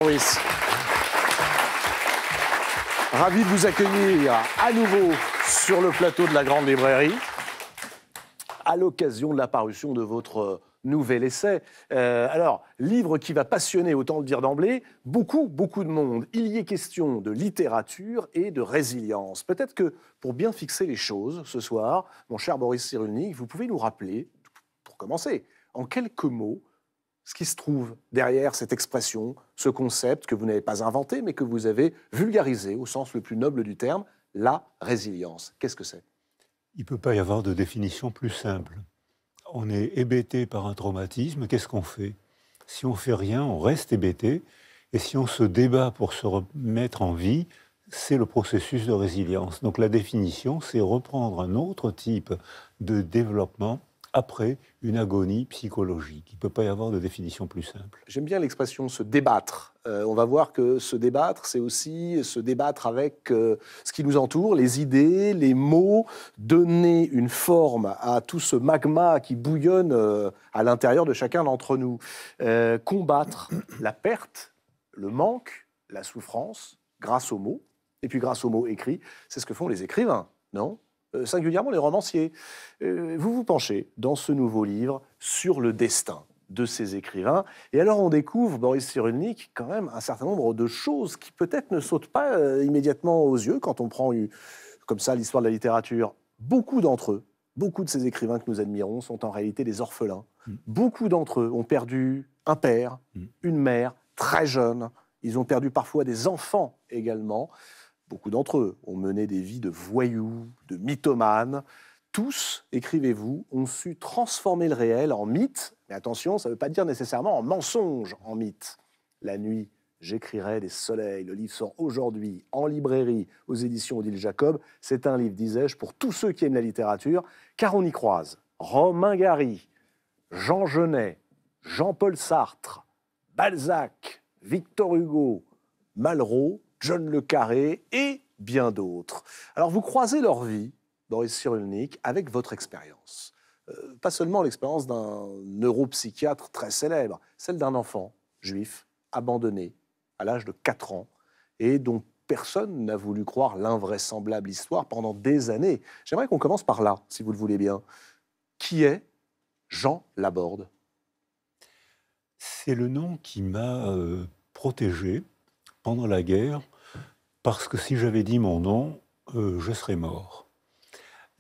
Boris. Ravi de vous accueillir à nouveau sur le plateau de la Grande Librairie, à l'occasion de la parution de votre nouvel essai. Alors, livre qui va passionner, autant le dire d'emblée, beaucoup de monde. Il y est question de littérature et de résilience. Peut-être que, pour bien fixer les choses ce soir, mon cher Boris Cyrulnik, vous pouvez nous rappeler, pour commencer, en quelques mots, ce qui se trouve derrière cette expression, ce concept que vous n'avez pas inventé, mais que vous avez vulgarisé au sens le plus noble du terme, la résilience. Qu'est-ce que c'est ? Il ne peut pas y avoir de définition plus simple. On est hébété par un traumatisme, qu'est-ce qu'on fait? Si on ne fait rien, on reste hébété. Et si on se débat pour se remettre en vie, c'est le processus de résilience. Donc la définition, c'est reprendre un autre type de développement après une agonie psychologique. Il ne peut pas y avoir de définition plus simple. J'aime bien l'expression « se débattre ». On va voir que se débattre, c'est aussi se débattre avec ce qui nous entoure, les idées, les mots, donner une forme à tout ce magma qui bouillonne à l'intérieur de chacun d'entre nous. Combattre la perte, le manque, la souffrance, grâce aux mots, et puis grâce aux mots écrits. C'est ce que font les écrivains, non ? Singulièrement les romanciers. Vous vous penchez dans ce nouveau livre sur le destin de ces écrivains. Et alors on découvre, Boris Cyrulnik, quand même un certain nombre de choses qui peut-être ne sautent pas immédiatement aux yeux quand on prend comme ça l'histoire de la littérature. Beaucoup d'entre eux, beaucoup de ces écrivains que nous admirons sont en réalité des orphelins. Beaucoup d'entre eux ont perdu un père, une mère, très jeunes. Ils ont perdu parfois des enfants également. Beaucoup d'entre eux ont mené des vies de voyous, de mythomanes. Tous, écrivez-vous, ont su transformer le réel en mythe. Mais attention, ça ne veut pas dire nécessairement en mensonge, en mythe. La nuit, j'écrirai des soleils. Le livre sort aujourd'hui en librairie aux éditions Odile Jacob. C'est un livre, disais-je, pour tous ceux qui aiment la littérature, car on y croise Romain Gary, Jean Genet, Jean-Paul Sartre, Balzac, Victor Hugo, Malraux, John le Carré et bien d'autres. Alors vous croisez leur vie, Boris Cyrulnik, avec votre expérience. Pas seulement l'expérience d'un neuropsychiatre très célèbre, celle d'un enfant juif abandonné à l'âge de 4 ans et dont personne n'a voulu croire l'invraisemblable histoire pendant des années. J'aimerais qu'on commence par là, si vous le voulez bien. Qui est Jean Laborde ? C'est le nom qui m'a protégé pendant la guerre, parce que si j'avais dit mon nom, je serais mort.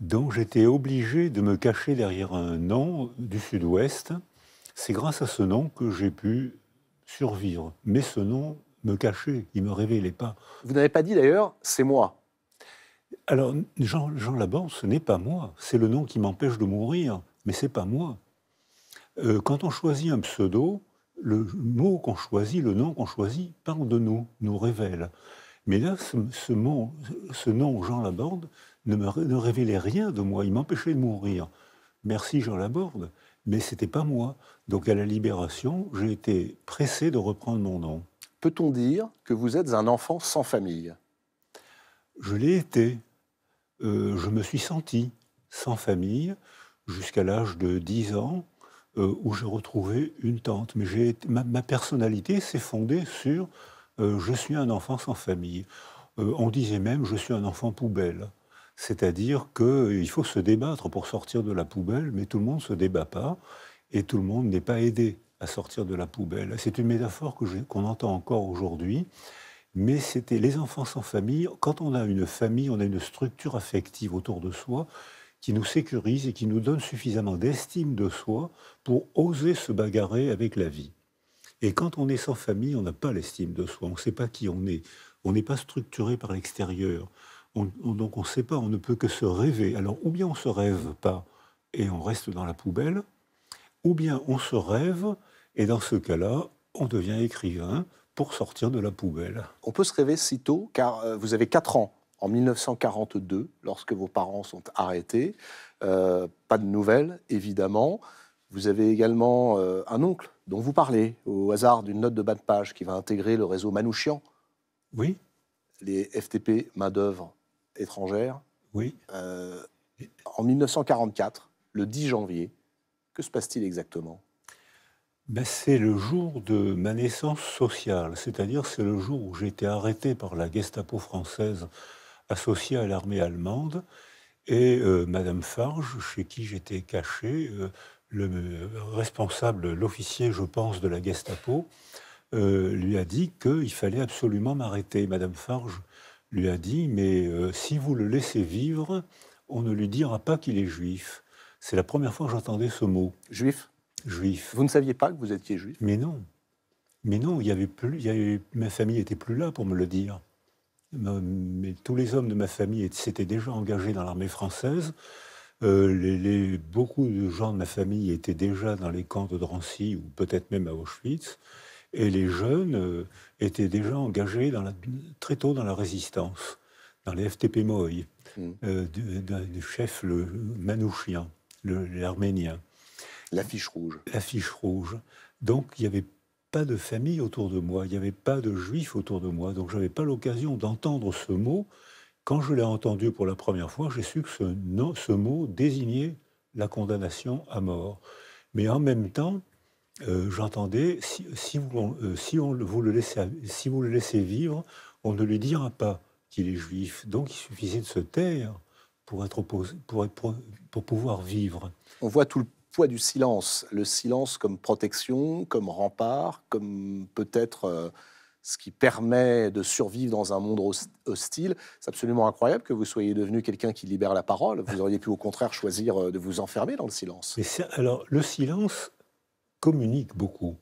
Donc j'étais obligé de me cacher derrière un nom du Sud-Ouest. C'est grâce à ce nom que j'ai pu survivre. Mais ce nom me cachait, il ne me révélait pas. Vous n'avez pas dit d'ailleurs « c'est moi ». Alors Jean Laborde, ce n'est pas moi. C'est le nom qui m'empêche de mourir, mais ce n'est pas moi. Quand on choisit un pseudo, le mot qu'on choisit, le nom qu'on choisit, parle de nous, nous révèle. Mais là, ce nom, Jean Laborde, ne révélait rien de moi. Il m'empêchait de mourir. Merci Jean Laborde, mais ce n'était pas moi. Donc à la Libération, j'ai été pressé de reprendre mon nom. Peut-on dire que vous êtes un enfant sans famille ? Je l'ai été. Je me suis senti sans famille jusqu'à l'âge de 10 ans, où j'ai retrouvé une tante. Mais ma personnalité s'est fondée sur je suis un enfant sans famille. On disait même je suis un enfant poubelle. C'est-à-dire qu'il faut se débattre pour sortir de la poubelle, mais tout le monde ne se débat pas et tout le monde n'est pas aidé à sortir de la poubelle. C'est une métaphore qu'on entend encore aujourd'hui, mais c'était les enfants sans famille. Quand on a une famille, on a une structure affective autour de soi qui nous sécurise et qui nous donne suffisamment d'estime de soi pour oser se bagarrer avec la vie. Et quand on est sans famille, on n'a pas l'estime de soi, on ne sait pas qui on est. On n'est pas structuré par l'extérieur. Donc on ne sait pas, on ne peut que se rêver. Alors ou bien on ne se rêve pas et on reste dans la poubelle, ou bien on se rêve et dans ce cas-là, on devient écrivain pour sortir de la poubelle. On peut se rêver si tôt, car vous avez 4 ans, en 1942, lorsque vos parents sont arrêtés. Pas de nouvelles, évidemment. Vous avez également un oncle dont vous parlez, au hasard d'une note de bas de page, qui va intégrer le réseau Manouchian. Oui. Les FTP, main-d'œuvre étrangère. Oui. En 1944, le 10 janvier, que se passe-t-il exactement ? Ben, c'est le jour de ma naissance sociale, c'est-à-dire c'est le jour où j'ai été arrêté par la Gestapo française associée à l'armée allemande et Madame Farge, chez qui j'étais caché, le responsable, l'officier, je pense, de la Gestapo, lui a dit qu'il fallait absolument m'arrêter. Madame Farge lui a dit, mais si vous le laissez vivre, on ne lui dira pas qu'il est juif. C'est la première fois que j'entendais ce mot, Juif? juif. Vous ne saviez pas que vous étiez juif? Mais non, il y avait plus, ma famille était plus là pour me le dire. Mais tous les hommes de ma famille s'étaient déjà engagés dans l'armée française. Beaucoup de gens de ma famille étaient déjà dans les camps de Drancy ou peut-être même à Auschwitz. Et les jeunes étaient déjà engagés très tôt dans la résistance, dans les FTP Moï, du chef le Manouchian, l'Arménien. L'affiche rouge. L'affiche rouge. Donc il n'y avait pas de famille autour de moi, il n'y avait pas de juifs autour de moi, donc je n'avais pas l'occasion d'entendre ce mot. Quand je l'ai entendu pour la première fois, j'ai su que ce mot désignait la condamnation à mort. Mais en même temps, j'entendais, si vous le laissez vivre, on ne lui dira pas qu'il est juif. Donc il suffisait de se taire pour pouvoir vivre. On voit tout le poids du silence. Le silence comme protection, comme rempart, comme peut-être ce qui permet de survivre dans un monde hostile. C'est absolument incroyable que vous soyez devenu quelqu'un qui libère la parole. Vous auriez pu au contraire choisir de vous enfermer dans le silence. Alors, le silence communique beaucoup.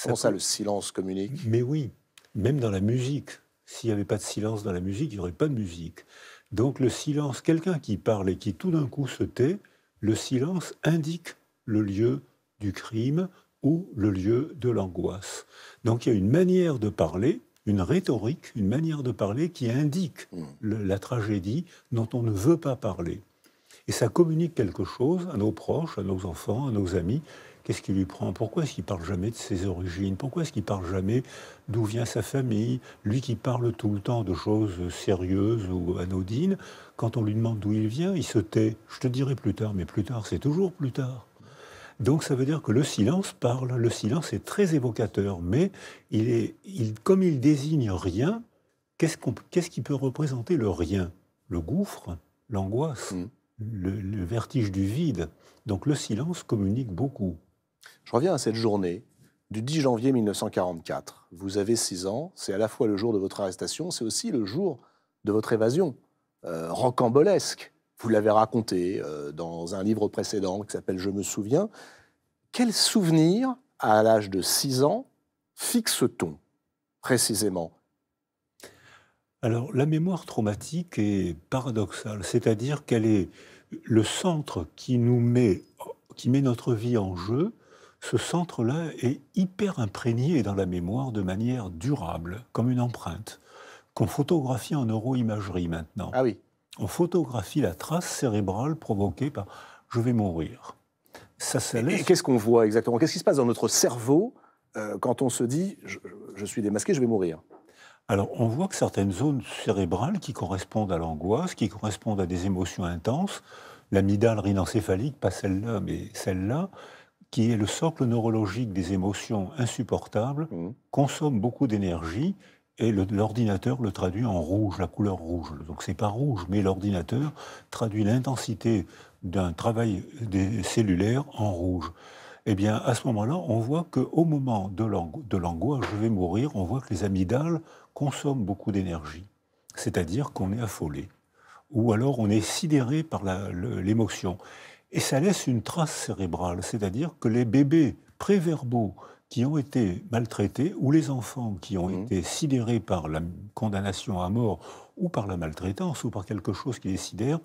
Comment ça, le silence communique? Mais oui, même dans la musique. S'il n'y avait pas de silence dans la musique, il n'y aurait pas de musique. Donc le silence, quelqu'un qui parle et qui tout d'un coup se tait, le silence indique le lieu du crime ou le lieu de l'angoisse. Donc il y a une manière de parler, une rhétorique, une manière de parler qui indique la tragédie dont on ne veut pas parler. Et ça communique quelque chose à nos proches, à nos enfants, à nos amis. Qu'est-ce qui lui prend? Pourquoi est-ce qu'il ne parle jamais de ses origines? Pourquoi est-ce qu'il ne parle jamais d'où vient sa famille? Lui qui parle tout le temps de choses sérieuses ou anodines, quand on lui demande d'où il vient, il se tait. Je te dirai plus tard, mais plus tard, c'est toujours plus tard. Donc ça veut dire que le silence parle. Le silence est très évocateur, mais comme il désigne rien, qu'est-ce qui peut représenter le rien? Le gouffre, l'angoisse, le vertige du vide. Donc le silence communique beaucoup. Je reviens à cette journée du 10 janvier 1944. Vous avez 6 ans, c'est à la fois le jour de votre arrestation, c'est aussi le jour de votre évasion, rocambolesque. Vous l'avez raconté dans un livre précédent qui s'appelle « Je me souviens ». Quel souvenir, à l'âge de 6 ans, fixe-t-on précisément? Alors la mémoire traumatique est paradoxale, c'est-à-dire qu'elle est le centre qui met notre vie en jeu. Ce centre-là est hyper imprégné dans la mémoire de manière durable, comme une empreinte, qu'on photographie en neuroimagerie maintenant. Ah oui. On photographie la trace cérébrale provoquée par « je vais mourir ». Et qu'est-ce qu'on voit exactement? Qu'est-ce qui se passe dans notre cerveau quand on se dit « je suis démasqué, je vais mourir » ? Alors, on voit que certaines zones cérébrales qui correspondent à l'angoisse, qui correspondent à des émotions intenses, l'amygdale rhinencéphalique, pas celle-là, mais celle-là, qui est le socle neurologique des émotions insupportables, consomme beaucoup d'énergie et l'ordinateur le traduit en rouge, la couleur rouge. Donc c'est pas rouge, mais l'ordinateur traduit l'intensité d'un travail cellulaire en rouge. Eh bien, à ce moment-là, on voit qu'au moment de l'angoisse, je vais mourir, on voit que les amygdales consomment beaucoup d'énergie. C'est-à-dire qu'on est affolé. Ou alors on est sidéré par l'émotion. Et ça laisse une trace cérébrale, c'est-à-dire que les bébés préverbaux qui ont été maltraités, ou les enfants qui ont été sidérés par la condamnation à mort, ou par la maltraitance, ou par quelque chose qui les sidère,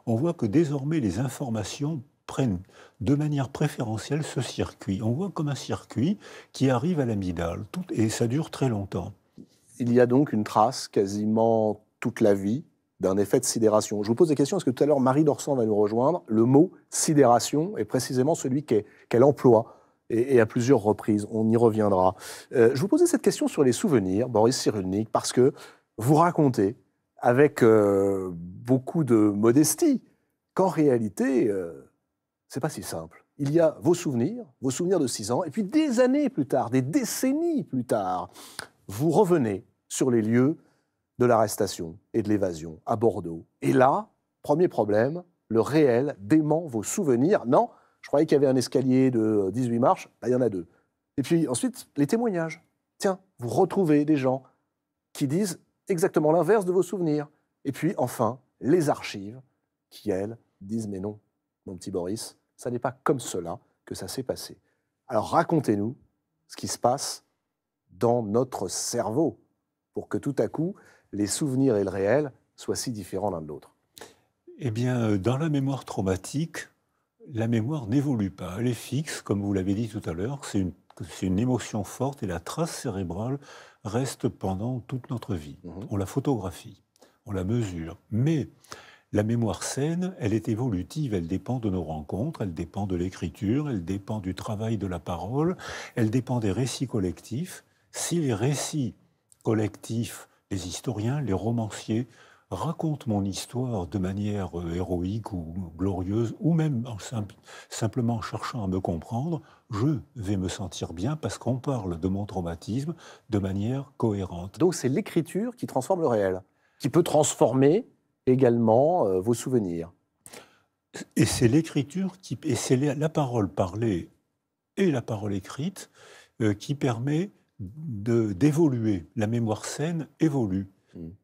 on voit que désormais les informations prennent de manière préférentielle ce circuit. On voit comme un circuit qui arrive à l'amygdale, et ça dure très longtemps. Il y a donc une trace quasiment toute la vie d'un effet de sidération. Je vous pose des questions parce que tout à l'heure, Marie Dorsan va nous rejoindre. Le mot sidération est précisément celui qu'elle emploie et à plusieurs reprises. On y reviendra. Je vous posais cette question sur les souvenirs, Boris Cyrulnik, parce que vous racontez avec beaucoup de modestie qu'en réalité, c'est pas si simple. il y a vos souvenirs de 6 ans, et puis des années plus tard, des décennies plus tard, vous revenez sur les lieux de l'arrestation et de l'évasion à Bordeaux. Et là, premier problème, le réel dément vos souvenirs. Non, je croyais qu'il y avait un escalier de 18 marches, là, il y en a 2. Et puis ensuite, les témoignages. Tiens, vous retrouvez des gens qui disent exactement l'inverse de vos souvenirs. Et puis enfin, les archives qui, elles, disent « Mais non, mon petit Boris, ça n'est pas comme cela que ça s'est passé. » Alors racontez-nous ce qui se passe dans notre cerveau pour que tout à coup, les souvenirs et le réel soient si différents l'un de l'autre. Eh bien, dans la mémoire traumatique, la mémoire n'évolue pas. Elle est fixe, comme vous l'avez dit tout à l'heure, c'est une émotion forte et la trace cérébrale reste pendant toute notre vie. On la photographie, on la mesure. Mais la mémoire saine, elle est évolutive, elle dépend de nos rencontres, elle dépend de l'écriture, elle dépend du travail de la parole, elle dépend des récits collectifs. Si les récits collectifs, les historiens, les romanciers, racontent mon histoire de manière héroïque ou glorieuse, ou même simplement en cherchant à me comprendre, je vais me sentir bien parce qu'on parle de mon traumatisme de manière cohérente. Donc c'est l'écriture qui transforme le réel, qui peut transformer également vos souvenirs. Et c'est l'écriture, et c'est la parole parlée et la parole écrite qui permet d'évoluer. La mémoire saine évolue.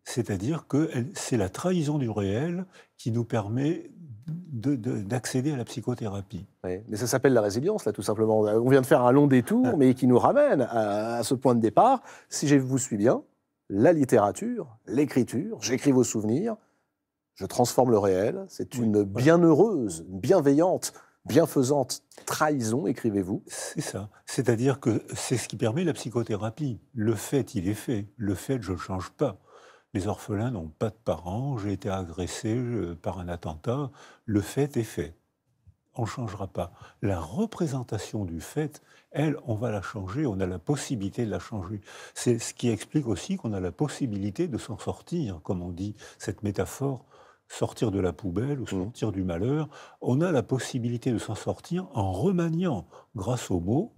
C'est-à-dire que c'est la trahison du réel qui nous permet d'accéder à la psychothérapie. Oui, mais ça s'appelle la résilience, là, tout simplement. On vient de faire un long détour, mais qui nous ramène à ce point de départ. Si je vous suis bien, la littérature, l'écriture, j'écris vos souvenirs, je transforme le réel, c'est une bienheureuse, bienveillante, bienfaisante trahison, écrivez-vous. C'est ça. C'est-à-dire que c'est ce qui permet la psychothérapie. Le fait, il est fait. Le fait, je ne le change pas. Les orphelins n'ont pas de parents, j'ai été agressé par un attentat, le fait est fait. On ne changera pas. La représentation du fait, elle, on va la changer, on a la possibilité de la changer. C'est ce qui explique aussi qu'on a la possibilité de s'en sortir, comme on dit, cette métaphore, sortir de la poubelle ou sortir du malheur. On a la possibilité de s'en sortir en remaniant, grâce aux mots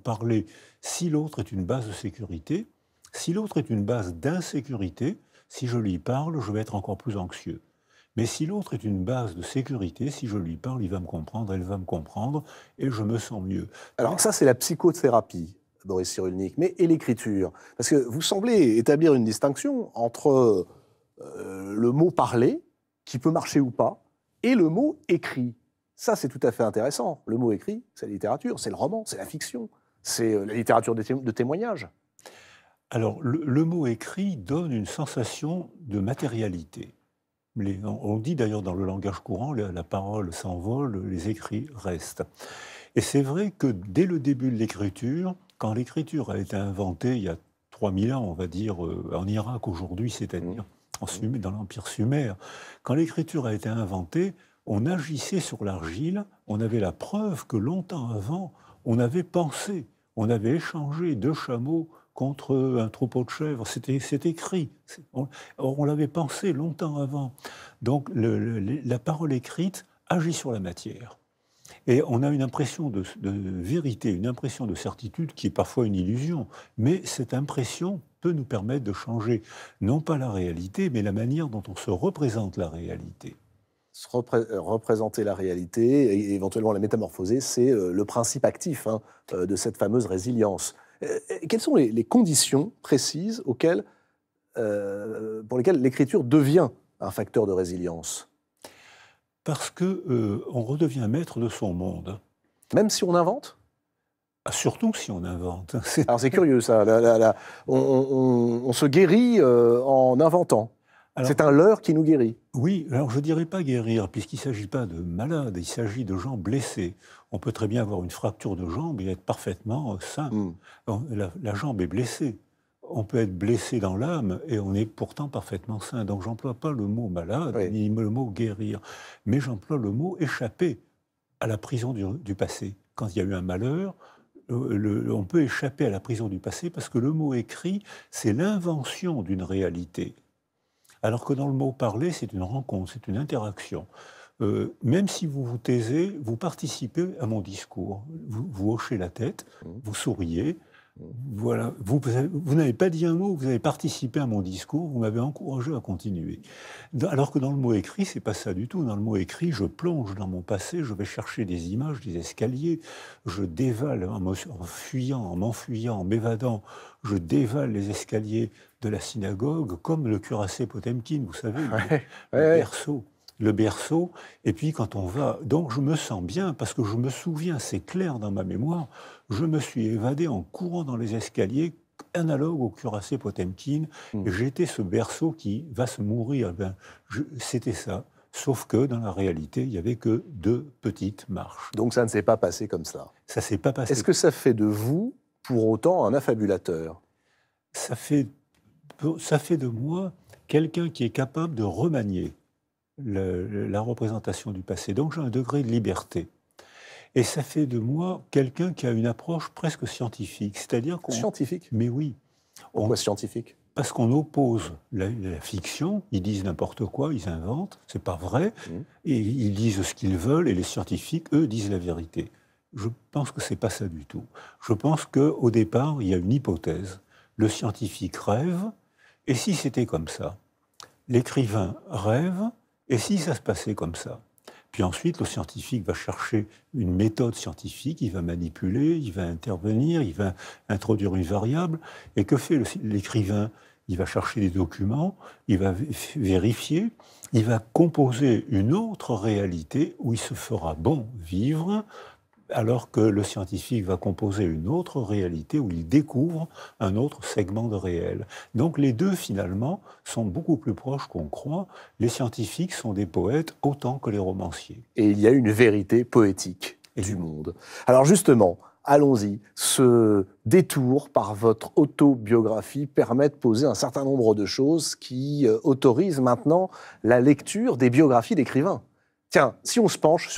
parlés, si l'autre est une base de sécurité. Si l'autre est une base d'insécurité, si je lui parle, je vais être encore plus anxieux. Mais si l'autre est une base de sécurité, si je lui parle, il va me comprendre, elle va me comprendre, et je me sens mieux. Alors ça, c'est la psychothérapie, Boris Cyrulnik, mais et l'écriture? Parce que vous semblez établir une distinction entre le mot parlé, qui peut marcher ou pas, et le mot écrit. Ça, c'est tout à fait intéressant. Le mot écrit, c'est la littérature, c'est le roman, c'est la fiction, c'est la littérature de témoignage. Alors, le mot écrit donne une sensation de matérialité. On dit d'ailleurs dans le langage courant, la parole s'envole, les écrits restent. Et c'est vrai que dès le début de l'écriture, quand l'écriture a été inventée il y a 3000 ans, on va dire, en Irak aujourd'hui, c'est-à-dire dans l'Empire sumer, quand l'écriture a été inventée, on agissait sur l'argile, on avait la preuve que longtemps avant, on avait pensé, on avait échangé 2 chameaux contre un troupeau de chèvres. C'est écrit. On l'avait pensé longtemps avant. Donc la parole écrite agit sur la matière. Et on a une impression de vérité, une impression de certitude qui est parfois une illusion. Mais cette impression peut nous permettre de changer, non pas la réalité, mais la manière dont on se représente la réalité. Représenter la réalité et éventuellement la métamorphoser, c'est le principe actif de cette fameuse résilience. Quelles sont les conditions précises pour lesquelles l'écriture devient un facteur de résilience? Parce qu'on redevient maître de son monde. Même si on invente? Surtout si on invente. Alors c'est curieux ça, on se guérit en inventant. C'est un leurre qui nous guérit. Oui, alors je ne dirais pas guérir, puisqu'il ne s'agit pas de malades, il s'agit de gens blessés. On peut très bien avoir une fracture de jambe et être parfaitement sain. La jambe est blessée. On peut être blessé dans l'âme et on est pourtant parfaitement sain. Donc j'emploie pas le mot malade, ni le mot guérir, mais j'emploie le mot échapper à la prison du passé. Quand il y a eu un malheur, on peut échapper à la prison du passé parce que le mot écrit, c'est l'invention d'une réalité. Alors que dans le mot parlé, c'est une rencontre, c'est une interaction. même si vous vous taisez, vous participez à mon discours. Vous hochez la tête, vous souriez. Voilà, vous n'avez pas dit un mot, vous avez participé à mon discours, vous m'avez encouragé à continuer. Alors que dans le mot écrit, c'est pas ça du tout. Dans le mot écrit, je plonge dans mon passé, je vais chercher des images, des escaliers, je dévale en fuyant, en m'enfuyant, en m'évadant, je dévale les escaliers de la synagogue comme le cuirassé Potemkin, vous savez, le berceau. Le berceau, et puis quand on va... Donc je me sens bien, parce que je me souviens, c'est clair dans ma mémoire, je me suis évadé en courant dans les escaliers, analogue au cuirassé Potemkin, et j'étais ce berceau qui va se mourir. C'était ça. Sauf que dans la réalité, il n'y avait que 2 petites marches. Donc ça ne s'est pas passé comme ça. Ça ne s'est pas passé. Est-ce que ça fait de vous, pour autant, un affabulateur? Ça fait de moi quelqu'un qui est capable de remanier la représentation du passé. Donc j'ai un degré de liberté. Et ça fait de moi quelqu'un qui a une approche presque scientifique. C'est-à-dire qu'on... Scientifique? Mais oui. Pourquoi scientifique? Parce qu'on oppose la fiction, ils disent n'importe quoi, ils inventent, c'est pas vrai, et ils disent ce qu'ils veulent, et les scientifiques, eux, disent la vérité. Je pense que c'est pas ça du tout. Je pense qu'au départ, il y a une hypothèse. Le scientifique rêve, et si c'était comme ça? L'écrivain rêve, et si ça se passait comme ça? Puis ensuite, le scientifique va chercher une méthode scientifique, il va manipuler, il va intervenir, il va introduire une variable. Et que fait l'écrivain? Il va chercher des documents, il va vérifier, il va composer une autre réalité où il se fera bon vivre, alors que le scientifique va composer une autre réalité où il découvre un autre segment de réel. Donc les deux, finalement, sont beaucoup plus proches qu'on croit. Les scientifiques sont des poètes autant que les romanciers. Et il y a une vérité poétique du monde. Alors justement, allons-y. Ce détour par votre autobiographie permet de poser un certain nombre de choses qui autorisent maintenant la lecture des biographies d'écrivains. Tiens, si on se penche